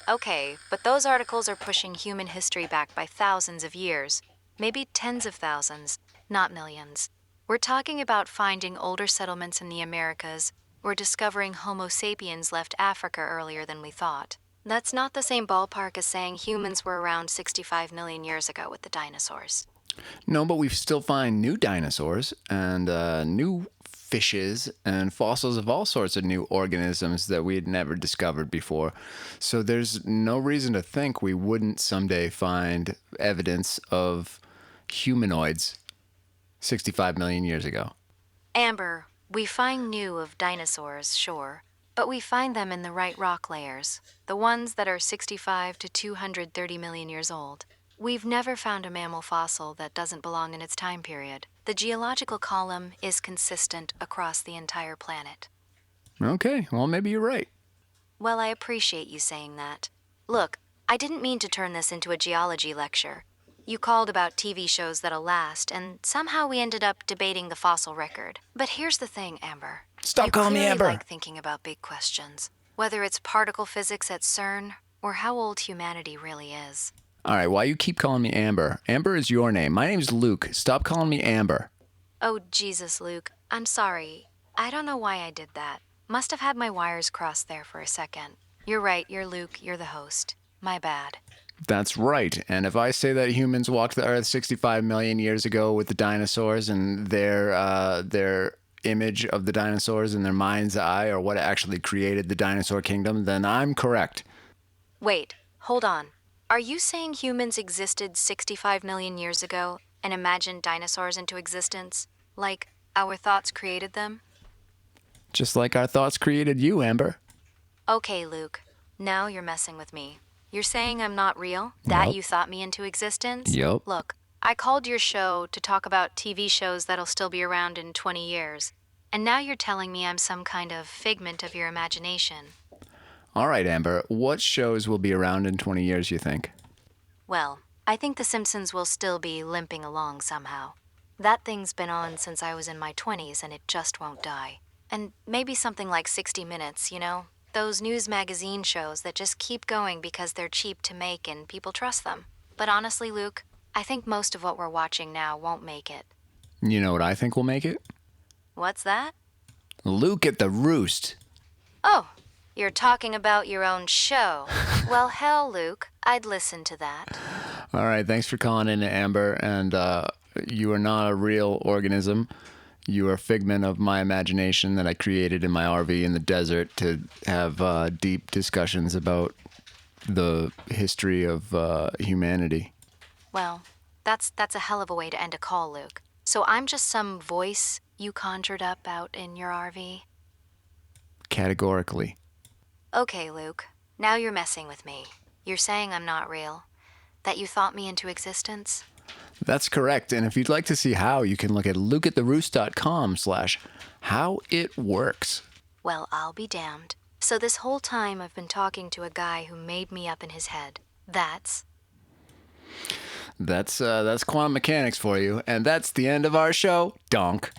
Okay, but those articles are pushing human history back by thousands of years. Maybe tens of thousands, not millions. We're talking about finding older settlements in the Americas or discovering Homo sapiens left Africa earlier than we thought. That's not the same ballpark as saying humans were around 65 million years ago with the dinosaurs. No, but we still find new dinosaurs and new fishes and fossils of all sorts of new organisms that we had never discovered before. So there's no reason to think we wouldn't someday find evidence of humanoids 65 million years ago. Amber, we find new of dinosaurs, sure, but we find them in the right rock layers, the ones that are 65 to 230 million years old. We've never found a mammal fossil that doesn't belong in its time period. The geological column is consistent across the entire planet. Okay, well, maybe you're right. Well, I appreciate you saying that. Look, I didn't mean to turn this into a geology lecture. You called about TV shows that'll last, and somehow we ended up debating the fossil record. But here's the thing, Amber. Stop calling me clearly Amber. like thinking about big questions, whether it's particle physics at CERN or how old humanity really is. All right, why you keep calling me Amber? Amber is your name. My name's Luke. Stop calling me Amber. Oh, Jesus, Luke. I'm sorry. I don't know why I did that. Must have had my wires crossed there for a second. You're right, you're Luke, you're the host. My bad. That's right. And if I say that humans walked the Earth 65 million years ago with the dinosaurs and their image of the dinosaurs in their mind's eye, or what actually created the dinosaur kingdom, then I'm correct. Wait, hold on. Are you saying humans existed 65 million years ago and imagined dinosaurs into existence? Like our thoughts created them? Just like our thoughts created you, Amber. Okay, Luke. Now you're messing with me. You're saying I'm not real? That Yup. you thought me into existence? Yup. Look, I called your show to talk about TV shows that'll still be around in 20 years. And now you're telling me I'm some kind of figment of your imagination. All right, Amber. What shows will be around in 20 years, you think? Well, I think The Simpsons will still be limping along somehow. That thing's been on since I was in my 20s and it just won't die. And maybe something like 60 Minutes, you know? Those news magazine shows that just keep going because they're cheap to make and people trust them. But honestly, Luke, I think most of what we're watching now won't make it. You know what I think will make it? What's that? Luke at the Roost. Oh, you're talking about your own show. Well, hell, Luke, I'd listen to that. All right, thanks for calling in, Amber. And you are not a real organism. You are a figment of my imagination that I created in my RV in the desert to have deep discussions about the history of humanity. Well, that's a hell of a way to end a call, Luke. So I'm just some voice you conjured up out in your RV? Categorically. Okay, Luke. Now you're messing with me. You're saying I'm not real. That you thought me into existence? That's correct. And if you'd like to see how, you can look at lukeattheroost.com/howitworks. Well, I'll be damned. So this whole time I've been talking to a guy who made me up in his head. That's That's quantum mechanics for you. And that's the end of our show. Donk.